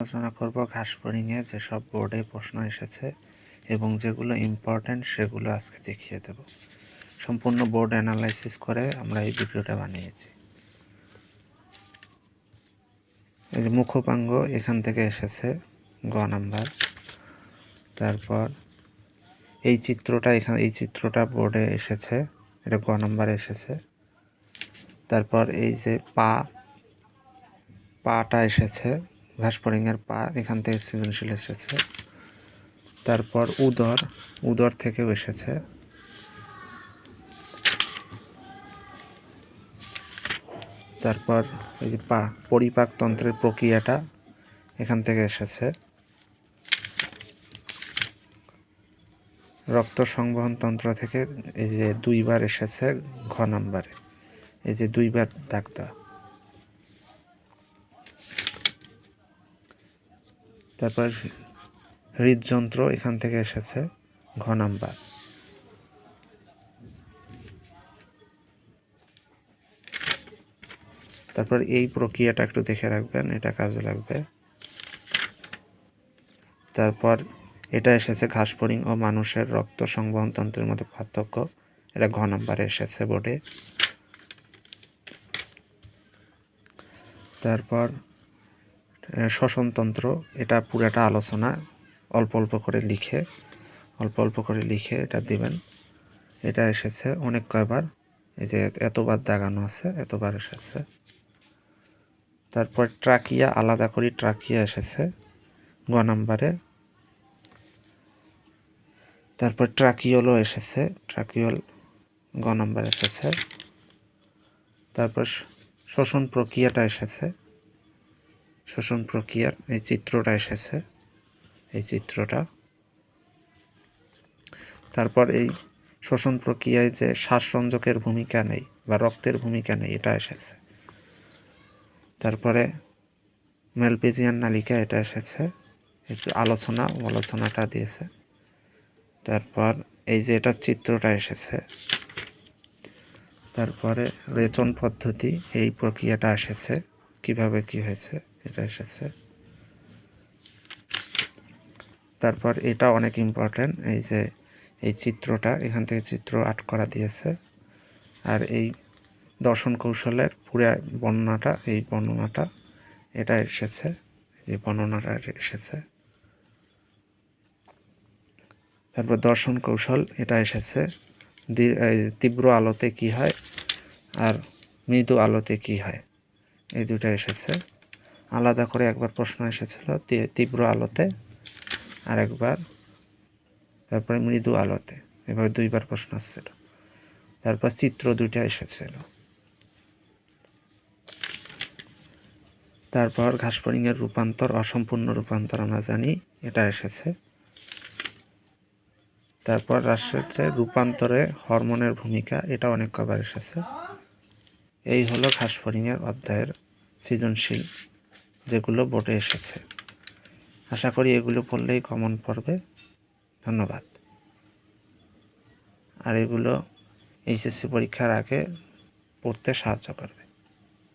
আলোচনা করব ঘাসফড়িংয়ে যেসব বোর্ডে প্রশ্ন এসেছে এবং যেগুলো ইম্পর্ট্যান্ট সেগুলো আজকে দেখিয়ে দেব। সম্পূর্ণ বোর্ড অ্যানালাইসিস করে আমরা এই ভিডিওটা বানিয়েছি। এই যে মুখপাঙ্গ এখান থেকে এসেছে গ নাম্বার। তারপর এই চিত্রটা বোর্ডে এসেছে, এটা গ নাম্বারে এসেছে। তারপর এই যে পাটা এসেছে, ঘাসফড়িংয়ের পা এখান থেকে সৃজনশীল এসেছে। তারপর উদর থেকেও এসেছে। তারপর এই যে পরিপাকতন্ত্রের প্রক্রিয়াটা এখান থেকে এসেছে। রক্ত সংবহন তন্ত্র থেকে এই যে দুইবার এসেছে ঘ নাম্বারে, এই যে দুইবার দাগ দেওয়া। তারপর হৃদযন্ত্র এখান থেকে এসেছে ঘ নাম্বার। তারপর এই প্রক্রিয়াটা একটু দেখে রাখবেন, এটা কাজে লাগবে। তারপর এটা এসেছে ঘাসফড়িং ও মানুষের রক্ত সংবহন তন্ত্রের মধ্যে পার্থক্য, এটা ঘ নাম্বারে এসেছে বোর্ডে। তারপর শ্বসনতন্ত্র, এটা পুরাটা আলোচনা অল্প অল্প করে লিখে এটা দিবেন। এটা এসেছে অনেক কয়বার, এই যে এতবার দাগানো আছে, এতবার এসেছে। তারপর ট্রাকিয়া, আলাদা করে ট্রাকিয়া এসেছে গ নাম্বারে। তারপর ট্রাকিওলও এসেছে, ট্রাকিওল গ নাম্বার এসেছে। তারপর শ্বসন প্রক্রিয়াটা এসেছে, শ্বসন প্রক্রিয়ার এই চিত্রটা এসেছে, এই চিত্রটা। তারপর এই শ্বসন প্রক্রিয়ায় যে শ্বাসরঞ্জকের ভূমিকা নেই বা রক্তের ভূমিকা নেই, এটা এসেছে। তারপরে মেলপিজিয়ান নালিকা, এটা এসেছে, একটু আলোচনাটা দিয়েছে। তারপর এই যে এটা চিত্রটা এসেছে। তারপরে রেচন পদ্ধতি, এই প্রক্রিয়াটা এসেছে, কিভাবে কি হয়েছে এটা এসেছে। তারপর এটা অনেক ইম্পর্ট্যান্ট, এই যে এই চিত্রটা, এখান থেকে চিত্র আট করা দিয়েছে। আর এই দর্শন কৌশলের পুরো বর্ণনাটা এটা এসেছে, এই বর্ণনাটা এসেছে। তারপর দর্শন কৌশল, এটা এসেছে তীব্র আলোতে কি হয় আর মৃদু আলোতে কি হয়, এই দুটো এসেছে। আলাদা করে একবার প্রশ্ন এসেছিল তীব্র আলোতে আর একবার, তারপরে মৃদু আলোতে, এভাবে দুইবার প্রশ্ন আসছিল। তারপর চিত্র দুইটা এসেছিল। তারপর ঘাসফড়িংয়ের রূপান্তর, অসম্পূর্ণ রূপান্তর আমরা জানি, এটা এসেছে। তারপর রাষ্ট্রের রূপান্তরে হরমোনের ভূমিকা, এটা অনেক কবার এসেছে। এই হলো ঘাসফড়িংয়ের অধ্যায়ের সৃজনশীল যেগুলো বোর্ডে এসেছে। আশা করি এগুলো পড়লেই কমন পড়বে। ধন্যবাদ। আর এগুলো এইচএসসি পরীক্ষার আগে পড়তে সাহায্য করবে।